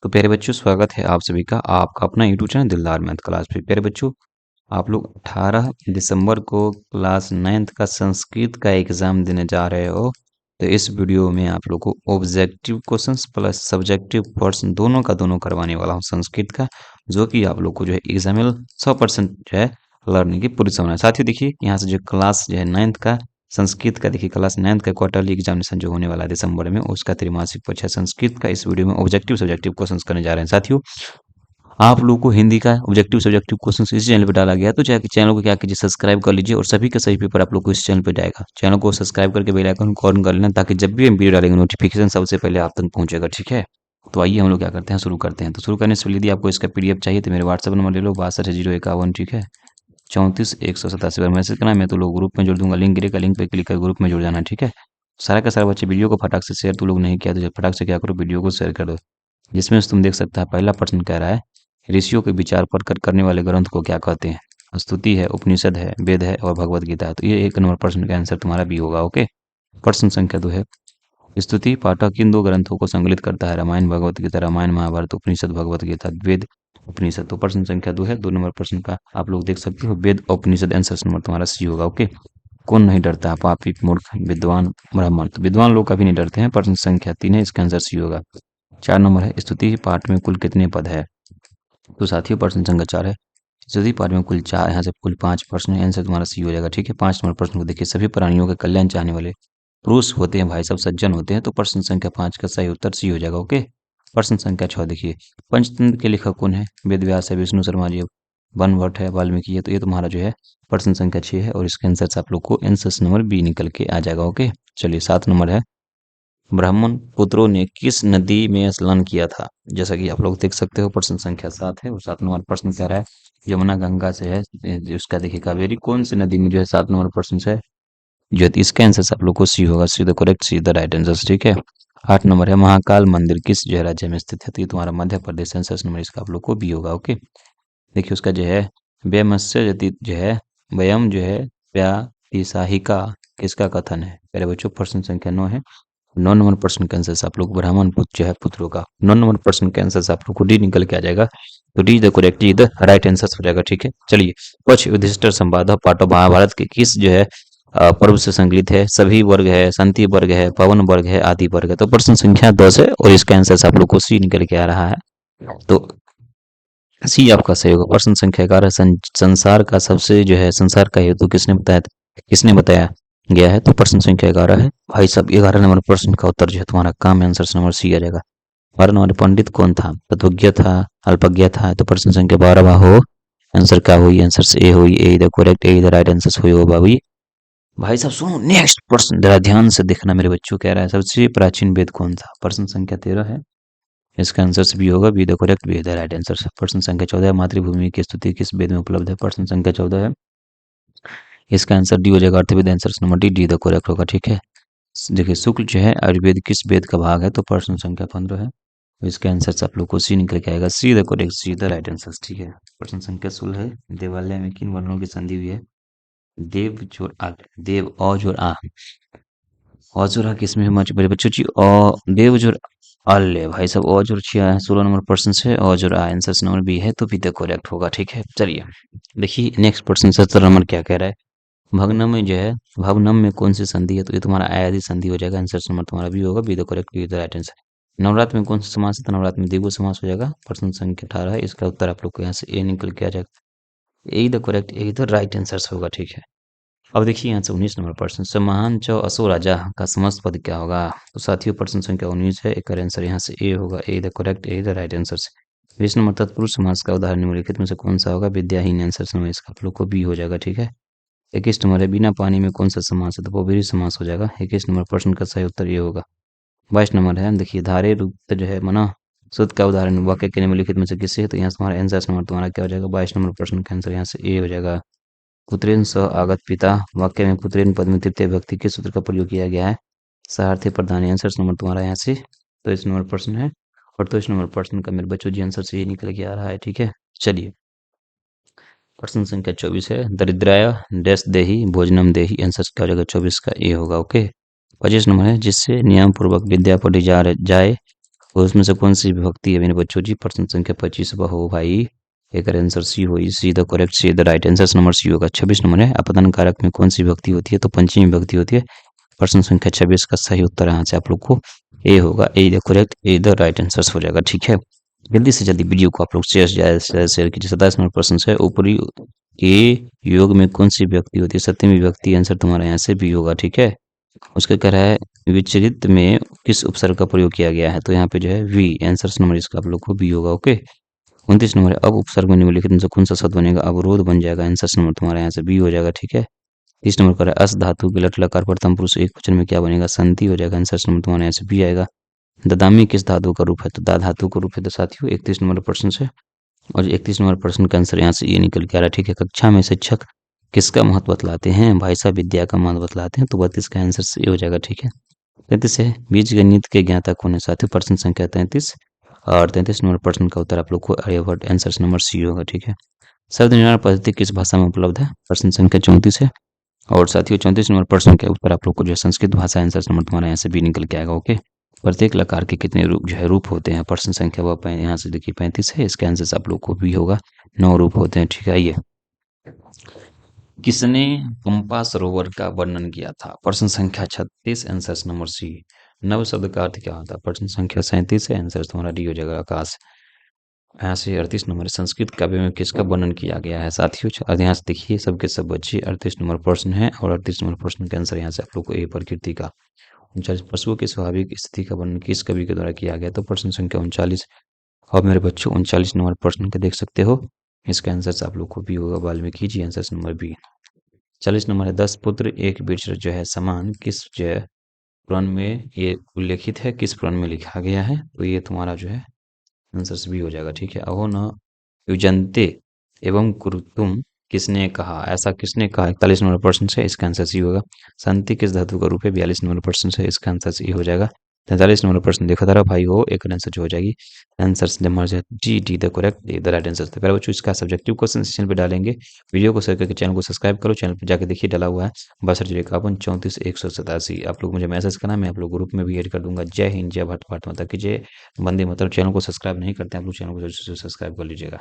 तो प्यारे बच्चों, स्वागत है आप सभी का आपका अपना यूट्यूब चैनल दिलदार मैथ क्लास पे। प्यारे बच्चों, आप लोग 18 दिसंबर को क्लास 9th का संस्कृत का एग्जाम देने जा रहे हो। तो इस वीडियो में आप लोग को objective questions plus subjective portion दोनों का दोनों करवाने वाला हूँ संस्कृत का, जो कि आप लोग को जो है एग्जाम 100% जो है लर्निंग की पूरी संभावना है। साथियों देखिए, यहाँ से जो क्लास जो है 9th का संस्कृत का, देखिए क्लास 9th का क्वार्टरली एग्जामिनेशन जो होने वाला है दिसंबर में, उसका त्रैमासिक परीक्षा संस्कृत का इस वीडियो में ऑब्जेक्टिव सब्जेक्टिव क्वेश्चंस करने जा रहे हैं। साथियों, आप लोगों को हिंदी का ऑब्जेक्टिव सब्जेक्टिव क्वेश्चंस इस चैनल पे डाला गया, तो चाहे चैनल को क्या कीजिए, सब्सक्राइब कर लीजिए और सभी का सही पेपर आप लोग को इस चैनल पे जाएगा। चैनल को सब्सक्राइब करके बेल आइकन को ऑन कर लेना, ताकि जब भी हम वीडियो डालेंगे नोटिफिकेशन सबसे पहले आप तक पहुंचेगा। ठीक है, तो आइए हम लोग क्या करते हैं, शुरू करते हैं। तो शुरू करने से पहले यदि आपको इसका पीडीएफ चाहिए तो मेरे व्हाट्सएप नंबर ले लो, 62 051, ठीक है, 34 187 पर मैसेज करना। मैं तो लोग ग्रुप में जोड़ दूंगा, लिंक गिरेगा, लिंक पे क्लिक कर ग्रुप में जुड़ जाना। ठीक है, सारा का सारा बच्चे वीडियो को फटाक से शेयर तो लोग नहीं किया, तो फटाक से क्या करो, वीडियो को शेयर कर दो। जिसमें से तुम देख सकता है पहला प्रश्न कह रहा है, ऋषियों के विचार पर करने वाले ग्रंथ को क्या कहते हैं। स्तुति है, उपनिषद है, वेद है और भगवत गीता है। तो ये 1 नंबर प्रश्न का आंसर तुम्हारा बी होगा। ओके, प्रश्न संख्या 2 है, स्तुति पाठक किन दो ग्रंथों को संकलित करता है। रामायण भगवत गीता, रामायण महाभारत, उपनिषद भगवत गीता, वेद उपनिषद। तो प्रश्न संख्या 2 है, 2 नंबर प्रश्न का आप लोग देख सकते हो, वेद उपनिषद आंसर नंबर तुम्हारा सी होगा। ओके, कौन नहीं डरता, पापी, मूर्ख, विद्वान, ब्राह्मण। तो विद्वान लोग कभी नहीं डरते हैं। प्रश्न संख्या 3 है, इसका आंसर सी होगा। 4 नंबर है, स्तुति पाठ में कुल कितने पद है। तो साथियों प्रश्न संख्या 4 है, स्तुति पाठ में कुल 4, यहाँ से कुल 5 प्रश्न है, आंसर तुम्हारा सी हो जाएगा। ठीक है, 5 नंबर प्रश्न को देखिए, सभी प्राणियों के कल्याण चाहने वाले पुरुष होते हैं भाई, सब सज्जन होते हैं। तो प्रश्न संख्या 5 का सही उत्तर सी हो जाएगा। ओके, प्रश्न संख्या 6 देखिए, पंचतंत्र के लेखक कौन है। वेद व्यास है, विष्णु शर्मा जी, वन भट्ट है, वाल्मीकि है। तो ये तुम्हारा जो है प्रश्न संख्या 6 है, और इसके आंसर से आप लोग को आंसर नंबर बी निकल के आ जाएगा। ओके, चलिए 7 नंबर है, ब्राह्मण पुत्रों ने किस नदी में स्नान किया था। जैसा कि आप लोग देख सकते हो, प्रश्न संख्या 7 है, और 7 नंबर प्रश्न कह रहा है यमुना गंगा से है। उसका देखिए कावेरी कौन सी नदी में जो है 7 नंबर प्रश्न से है जो है, इसका आंसर आप लोग को सी होगा। सी the correct, C the right answer. ठीक है, 8 नंबर है, महाकाल मंदिर किस जो है राज्य में स्थित है। तो ये तुम्हारा मध्य प्रदेश आंसर नंबर इसका आप लोग को बी होगा। ओके, देखिए उसका जो है व्यमस्य यदि जो है व्यम जो है व्यातिसाहिका किसका कथन है। पहले बच्चों प्रश्न संख्या 9 है, 9 नंबर प्रश्न का आंसर आप लोग ब्राह्मण पुत्र जो है पुत्रों का, 9 नंबर प्रश्न का आंसर आप लोग को डी निकल के आ जाएगा। तो D the correct, D the right answer हो जाएगा। ठीक है, चलिए, पक्ष युधिष्ठिर संवाद पाठ महाभारत के किस जो है पर्व से संकलित है। सभी वर्ग है, शांति वर्ग है, पवन वर्ग है, आदि वर्ग है। तो प्रश्न संख्या 10 है, और इसका आंसर आप लोग को सी निकल के आ रहा है। तो सी आपका सही होगा। प्रश्न संख्या 11, संसार का सबसे जो है संसार का हेतु किसने बताया गया है। तो प्रश्न संख्या 11 है भाई साहब, 11 नंबर प्रश्न का उत्तर जो है तुम्हारा काम आंसर नंबर सी आ जाएगा। 12 नंबर पंडित कौन था। तत्वज्ञ था, अल्पज्ञ था। तो प्रश्न संख्या 12 हो, आंसर क्या हुई, आंसर से ए हुई, A the correct, A the right answer हुई हो भाई। भाई साहब सुनो, नेक्स्ट प्रश्न जरा ध्यान से देखना मेरे बच्चों, कह रहा है सबसे प्राचीन वेद कौन था। प्रश्न संख्या 13 है, इसका आंसर भी होगा be the correct, be the right answer. प्रश्न संख्या 14, मातृभूमि की स्तुति किस वेद में उपलब्ध है। प्रश्न संख्या 14 है, इसका आंसर डी हो जाएगा। अर्थवेद answer number D, D the correct होगा। ठीक है, देखिए शुक्ल जो है आयुर्वेद किस वेद का भाग है। तो प्रश्न संख्या 15 है, तो इसके आंसर से आप लोग को सी निकल के आएगा। सी the correct, C the right answer. ठीक है, प्रश्न संख्या 16 है, देवालय में किन वर्णों की संधि हुई है। देव जोर आ, देव और जोर आ, और जोर आ किसमें है मेरे बच्चों जी, और देव जोर अल्ले भाई साहब, और जोर छिया है 16 नंबर प्रश्न से, और जोर आ आंसर नंबर बी है, तो बी द करेक्ट होगा। ठीक है, चलिए देखिए नेक्स्ट प्रश्न 17 नंबर क्या कह रहा है, भग्नम में जो है, भवनम में कौन सी संधि है। तो ये तुम्हारा आयादी संधि हो जाएगा। आंसर नंबर तुम्हारा भी होगा, be the correct, be the right answer. Navratra में कौन सा समास है। तो नवरात्र में द्विगु समास हो जाएगा। प्रश्न संख्या 18 है, इसका उत्तर आप लोग को यहाँ से ए निकल के आ जाएगा। A the correct, A the right answer होगा। ठीक है, अब देखिए यहाँ से 19 नंबर प्रश्न से, महान चौ असो राजा का समस्त पद क्या होगा। तो साथियों प्रश्न संख्या 19 है, एक आंसर यहाँ से ए होगा, A the correct, A the right answer से। 20 नंबर तत्पुरुष समास का उदाहरण निम्नलिखित में से कौन सा होगा। विद्याहीन आंसर समय इसका आप लोग को बी हो जाएगा। ठीक है, 21 नंबर है, बिना पानी में कौन सा समास है। तो बहुब्रीहि समास हो जाएगा। 21 नंबर प्रश्न का सही उत्तर ये होगा। 22 नंबर है, देखिए धारे रूप जो है मना शुद्ध का उदाहरण वाक्य के निम्नलिखित में से किससे है। तो यहाँ से तुम्हारा आंसर नंबर तुम्हारा क्या हो जाएगा। 22 नंबर प्रश्न का आंसर यहाँ से ए हो जाएगा। पुत्रेन स आगत पिता, वाक्य में पुत्रेन पद में तृतीय व्यक्ति के सूत्र का प्रयोग किया गया है। सारथी प्रधान आंसर नंबर तुम्हारा यहाँ से 23 नंबर प्रश्न है, और 23 नंबर प्रश्न का मेरे बच्चों जी आंसर से ये निकल के आ रहा है। ठीक है, चलिए प्रश्न संख्या 24 है, दरिद्राय डैश देही भोजनम देही, आंसर क्या हो जाएगा। 24 का ए होगा। ओके, 25 नंबर है, जिससे नियम पूर्वक विद्या पढ़ी जाए तो उसमें से कौन सी विभक्ति है मेरे बच्चों जी? प्रश्न संख्या 25 हो भाई। एक आंसर सी हो, C the correct, C the right answer number C होगा। 26 नंबर है, अपतन कारक में कौन सी विभक्ति होती है? तो पंचमी विभक्ति होती है। प्रश्न संख्या 26 का सही उत्तर यहाँ से आप लोग को ए होगा। A the correct, A the right answer हो जाएगा। ठीक है, जल्दी से जल्दी वीडियो को आप लोग शेयर कीजिए। 27 नंबर प्रश्न है, ऊपरी के योग में कौन सी विभक्ति होती है? सप्तमी विभक्ति। आंसर तुम्हारा यहाँ से बी होगा। ठीक है, उसका कह रहा है विचरित में किस उपसर्ग का प्रयोग किया गया है? तो यहाँ पे जो है वी, आंसर नंबर इसका आप लोग को बी होगा। ओके, 29 नंबर है, अब उपसर्ग में निम्नलिखित में से कौन सा शब्द बनेगा? अवरोध बन जाएगा। आंसर नंबर तुम्हारा यहाँ से बी हो जाएगा। ठीक है, 30 नंबर का अस धातु के लट लकार प्रथम पुरुष एक वचन में क्या बनेगा? संति हो जाएगा। आंसर नंबर तुम्हारे यहाँ से बी आएगा। ददामी किस धातु का रूप है? तो दा धातु का रूप है। तो साथियों 31 नंबर प्रश्न से, और 31 नंबर प्रश्न का आंसर यहाँ से ये निकल के आ रहा है। ठीक है, कक्षा में शिक्षक किसका महत्व बतलाते हैं? भाई साहब विद्या का महत्व बतलाते हैं। तो 32 का आंसर ये हो जाएगा। ठीक है, 33 है, बीज गणित के ज्ञाता कौन है? साथियों प्रश्न संख्या 33, और 33 नंबर प्रश्न का उत्तर आप लोग को आर्यभट्ट, आंसर नंबर सी होगा। ठीक है, शब्द निर्माण पद्धति किस भाषा में उपलब्ध है? प्रश्न संख्या 34 है, और साथियों 34 नंबर प्रश्न के उत्तर आप लोग को जो है संस्कृत भाषा, आंसर नंबर तुम्हारा यहाँ से भी निकल के आएगा। ओके, प्रत्येक लकार के कितने रूप जो है रूप होते हैं? प्रश्न संख्या वह यहाँ से देखिए 35 है, इसका आंसर आप लोग को भी होगा। 9 रूप होते हैं। ठीक है, आइए, किसने पंपा सरोवर का वर्णन किया था? प्रश्न संख्या 36, आंसर नंबर सी। नव शब्द का अर्थ क्या होता है? प्रश्न संख्या 37 है, आंसर तुम्हारा डी हो जाएगा, आकाश। यहाँ से 38 नंबर संस्कृत काव्य में किसका वर्णन किया गया है? साथियों यहाँ से देखिए सबके सब बच्चे 38 नंबर प्रश्न है, और 38 नंबर प्रश्न के आंसर यहाँ से आप लोग को ए प्रकृति का। 39 पशुओं की स्वाभाविक स्थिति का वर्णन किस कवि के द्वारा किया गया? तो प्रश्न संख्या 39। और मेरे बच्चों 39 नंबर प्रश्न के देख सकते हो, इसका आंसर आप लोग को भी होगा Valmiki ji, answer number B. 40 number है, 10 पुत्र एक वृक्ष जो है समान किस जो है पुराण में ये उल्लेखित है? किस पुराण में लिखा गया है? तो ये तुम्हारा जो है आंसर भी हो जाएगा। ठीक है, अहो न युजंते एवं कुरुतुम किसने कहा? ऐसा किसने कहा? 41 नंबर प्रश्न से, इसका आंसर सी होगा। संति किस धातु का रूप है? 42 नंबर प्रश्न से, इसका आंसर सी हो जाएगा। 43 नंबर प्रश्न देखो तारा भाई हो, एक आंसर जो हो जाएगी answer number D, D the correct, D the right answer. तो पहले बच्चों इसका सब्जेक्टिव क्वेश्चन चैनल पे डालेंगे, वीडियो को शेयर करके चैनल को सब्सक्राइब करो। चैनल पे जाके देखिए डाला हुआ है 6251 34 187। आप लोग मुझे मैसेज करना, मैं आप लोग ग्रुप में भी ऐड कर दूंगा। जय हिंद, जय भारत, भारत माता की जय, वंदे मातरम। चैनल को सब्सक्राइब नहीं करते हैं आप लोग, चैनल को सब्सक्राइब कर लीजिएगा।